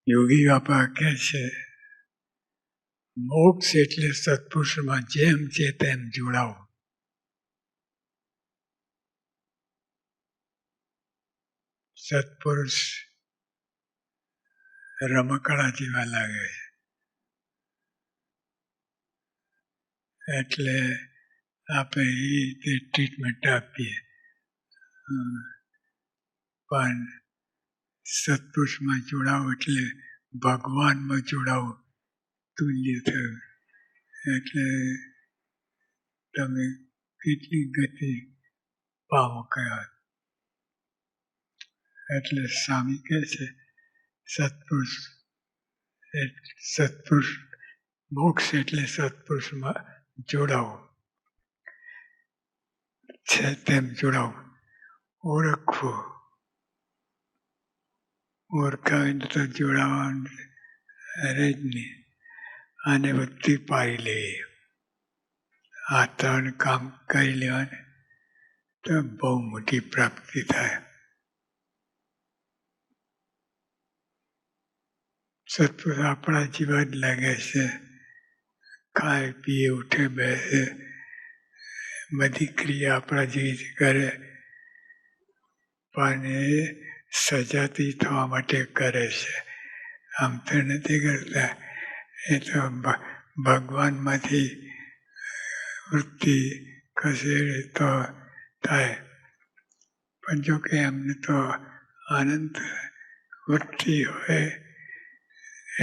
યોગી બાપા કહે છે મોક્ષ એટલે સત્પુરુષમાં જેમ છે તેમ જોડાવું. સત્પુરુષ રમકડા જેવા લાગે છે, એટલે આપણે એ રીતે ટ્રીટમેન્ટ આપીએ. પણ સત્પુરુષમાં જોડાવું એટલે ભગવાનમાં જોડાવું તુલ્ય થયું. એટલે તમે કેટલી ગતિ પામો કયા. એટલે સ્વામી કહે છે સત્પુરુષ મોક્ષ એટલે સત્પુરુષમાં જોડાવું છે તેમ જોડાવું. ઓળખવું, ઓળખાવીને તો જોડાવાનું રહે જ નહીં. આને બધી પાડી લઈએ, આ 3 કામ કરી લેવાને તો બહુ મોટી પ્રાપ્તિ થાય. સત્પુરુષ આપણા જેવા જ લાગે છે, ખાય પીએ ઉઠે બેસે બધી ક્રિયા આપણા જેવી કરે, પણ એ સજાતી થવા માટે કરે છે. આમ તો નથી કરતા. એ તો ભગવાનમાંથી વૃત્તિ ખસેડે તો થાય. પણ જો કે એમને તો અનંત વૃત્તિ હોય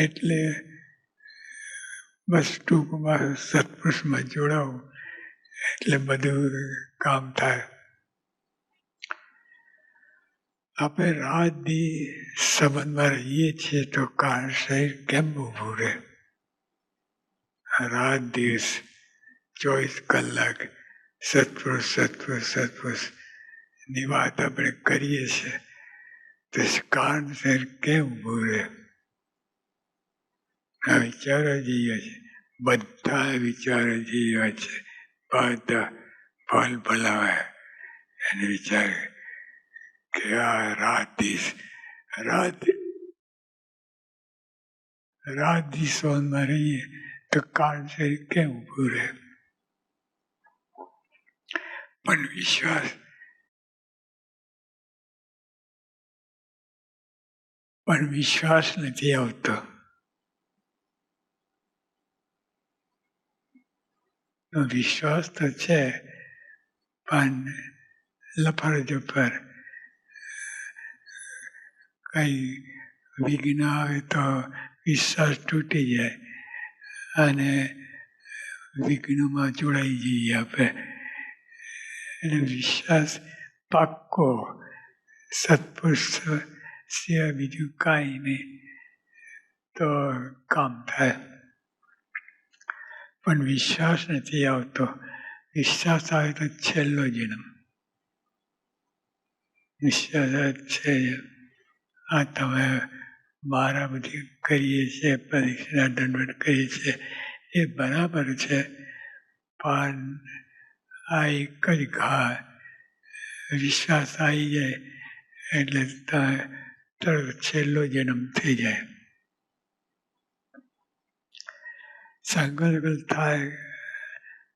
એટલે બસ ટૂંકમાં સત્પુરુષમાં જોડાવું એટલે બધું કામ થાય. આપણે રાતથી સંબંધમાં રહીએ છીએ તો કારણ શરીર કેમ ઊભું રહે? રાત દિવસ 24 કલાક સત્પુરુષ સત્પુરુષ સત્પુરુષ ની વાત આપણે કરીએ છીએ તો કારણ શરીર કેમ ઊભું રહે? આ વિચારો જેવા છે, બધા વિચારો જેવા છે. બધા ભલ ભલાવે એને વિચારે કે આ રાતથી સોનમાં રહીએ તો કારણ શરીર કેમ ઊભું રહે? પણ વિશ્વાસ નથી આવતો. વિશ્વાસ તો છે પણ લફર કઈ વિઘ્ન આવે તો વિશ્વાસ તૂટી જાય અને વિઘ્નમાં જોડાઈ જઈએ આપણે. એટલે વિશ્વાસ પાક્કો સત્પુરુષ સિવાય બીજું કાંઈ નહીં તો કામ થાય. પણ વિશ્વાસ નથી આવતો. વિશ્વાસ આવે તો છેલ્લો જન્મ. વિશ્વાસ છે આ તમે મારા બધી કરીએ છીએ, પરીક્ષા દંડવટ કરીએ છીએ એ બરાબર છે, પણ આ એક જ ઘા વિશ્વાસ આવી જાય એટલે તરત છેલ્લો જન્મ થઈ જાય. સંકલ્પ થાય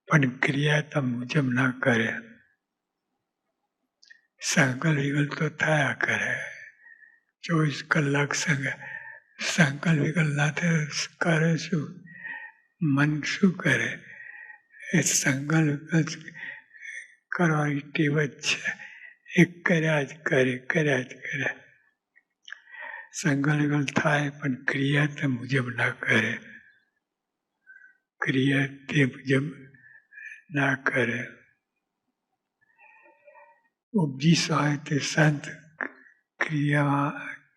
પણ ક્રિયા તો મુજબ ના કરે. સંકલ્પ વિકલ્પ તો થયા કરે. 24 કલાક સંકલ્પ વિકલ્પ ના કરે શું? મન શું કરે? એ સંકલ્પ કરવાની ટેવ જ છે. એ કર્યા જ કરે. સંકલ્પ વિકલ્પ થાય પણ ક્રિયા તે મુજબ ના કરે. ક્રિયા તે મુજબ ના કરે. ઉપજી હોય તે સંત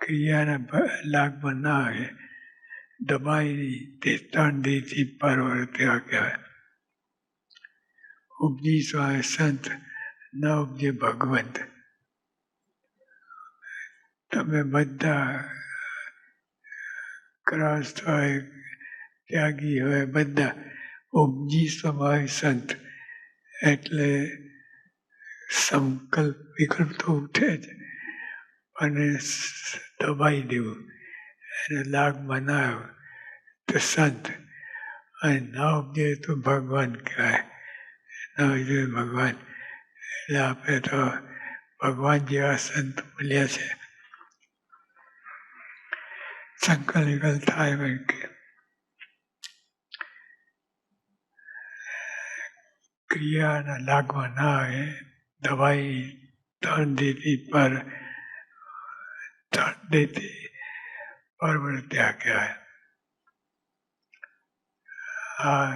ક્રિયાના લાભમાં ના આવે. દબાઈ તે 3 દેહથી પરવર તેવા કહેવાય. ઉપજી હોય સંત ન ઉપજે ભગવંત. તમે બધા ગ્રસ્ત હોય ત્યાગી હોય બધા ઉપજી હોય સંત એટલે સંકલ્પ વિકલ્પ તો ઉઠે જ અને દબાઈ દેવું એને લાગ મનાયો તો સંત, અને ના ઉપજે તો ભગવાન કહેવાય. ના ઉપજે ભગવાન. એટલે આપણે તો ભગવાન જેવા સંત મળ્યા છે. સંકલ્પ વિકલ્પ થાય હોય કે ક્રિયાના લાગવા ના આવે, દવાઈ ત્રણ દેતી પર પરવર્ત્યા કહેવાય. આ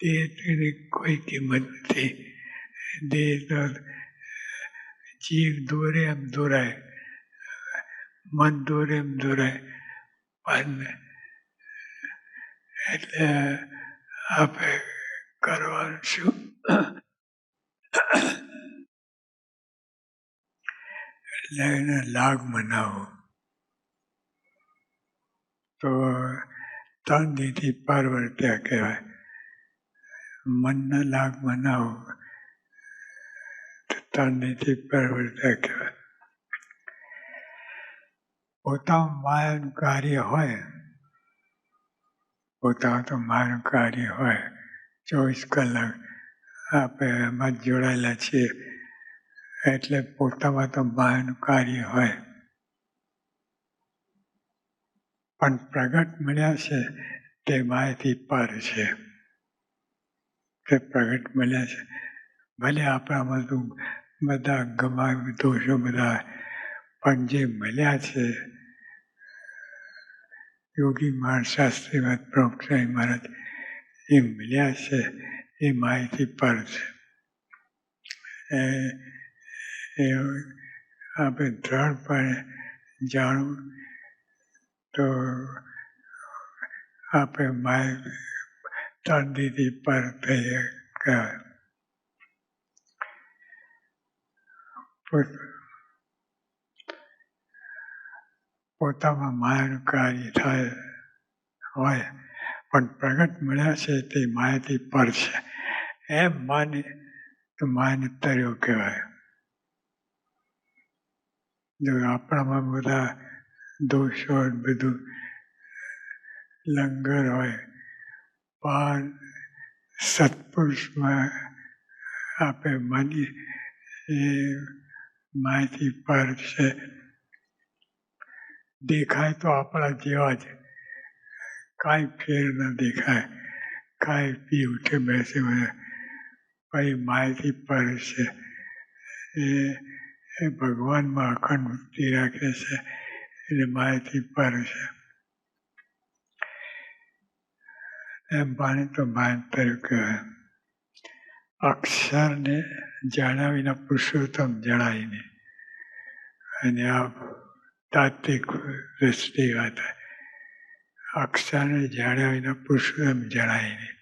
દેહની કોઈ કિંમત નથી. દેહ તો જીવ દોરે એમ દોરાય, મન દોરે એમ દોરાય, પણ એટલે આપણે કરવાનું શું? એટલે એને લાગ મનાવો. તો ત્રણ દેહથી પરવર્ત્યા કહેવાય. મનના લાગ મનાવો તો ત્રણ દેહથી પરવર્ત્યા કહેવાય. પોતાનું માયાનું કાર્ય હોય, પોતાનું તો માયાનું કાર્ય હોય, 24 કલાક આપણે એમાં જ જોડાયેલા છીએ, એટલે પોતામાં તો માયાનું કાર્ય હોય. પણ પ્રગટ મળ્યા છે તે માયાથી પર છે. તે પ્રગટ મળ્યા છે. ભલે આપણામાં તો બધા ગમાય દોષો બધા, પણ જે મળ્યા છે યોગી મહારાજ, શાસ્ત્રી મહારાજ, પ્રમુખ મહારાજ, એ મળ્યા છે એ માહિતી પર છે. એ આપણે દ્રઢપણે જાણવું તો આપણે માય ત્રણ દીધી પર થઈ કહેવાય. પોતામાં માયાનું કાર્ય થાય હોય, પણ પ્રગટ મળ્યા છે તે માયાથી પર છે એમ માને તો માયાને તર્યો કહેવાય. જો આપણામાં બધા દોષો બધું લંગર હોય, પણ સત્પુરુષમાં આપણે માનીએ એ માહિતી પર છે. દેખાય તો આપણા જેવા જ, કાંઈ ફેર ન દેખાય, કાંઈ પી ઉઠે બેસે પછી માહિતી પર છે. એ ભગવાનમાં અખંડ વૃત્તિ રાખે છે એટલે માહિતી પર છે. એમ માને તો માયાંતર કહેવાય. અક્ષરને જાણ્યા વિના પુરુષોત્તમ જણાય નહીં. અને આ તાત્વિક દ્રષ્ટિ વાત, અક્ષરને જાણ્યા વિના પુરુષોત્તમ જણાય નહીં.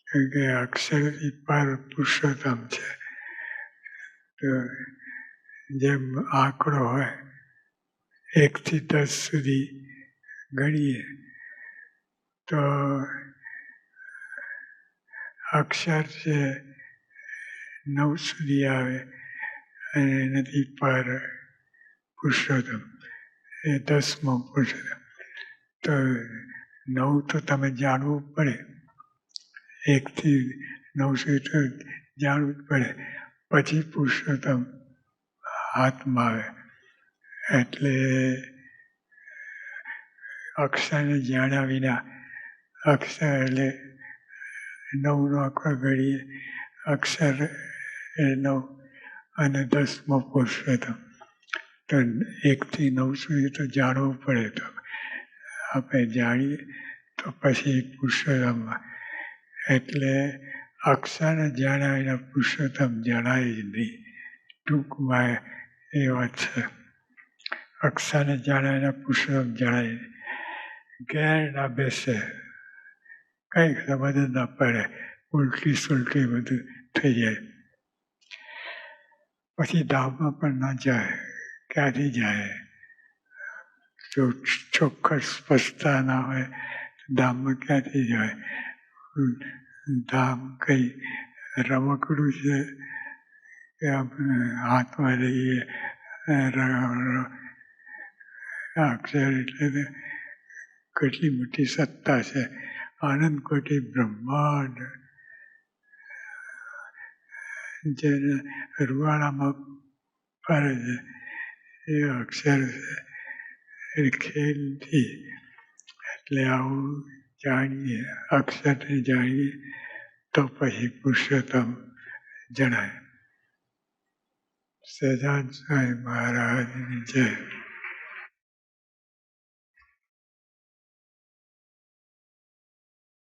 કારણ કે અક્ષરથી પર પુરુષોત્તમ છે. તો જેમ આંકડો હોય 1 થી 10 સુધી ગણીએ તો અક્ષર છે 9 સુધી આવે અને એનાથી પર પુરુષોત્તમ એ 10મો પુરુષોત્તમ. તો 9 તો તમે જાણવું પડે, 1 થી 9 સુધી તો જાણવું જ પડે, પછી પુરુષોત્તમ હાથમાં આવે. એટલે અક્ષરને જાણ્યા વિના, અક્ષર એટલે 9નો આંકડો ઘડીએ, અક્ષર એ 9 અને 10મો પુરુષોત્તમ. તો 1 થી 9 સુધી તો જાણવું પડે. તો આપણે જાણીએ તો પછી પુરુષોત્તમમાં. એટલે અક્ષરને જાણ્યા વિના પુરુષોત્તમ જણાય જ નહીં. ટૂંકમાં એ વાત છે. અક્ષરને જાણ્યા વિના પુરુષોત્તમ જણાય નહીં. ઘેર ના બેસે, કંઈ સમજ જ ના પડે, ઉલટી સુલટી બધું થઈ જાય. પછી ધામમાં પણ ના જાય. ક્યાંથી જાય? જો ચોખ્ખસ સ્પષ્ટતા ના હોય ધામમાં ક્યાંથી જાય? ધામ કંઈ રમકડું છે કે આપણે હાથમાં લઈએ આ અક્ષર એટલે કેટલી મોટી સત્તા છે, આનંદ કોટી બ્રહ્માંડ જેને રૂવાડામાં ફરે છે એ અક્ષર છે એ ખેલથી. એટલે આવું જાણીએ, અક્ષરને જાણીએ તો પછી પુરુષોત્તમ જણાય. સહજાનંદ સ્વામી મહારાજની જય.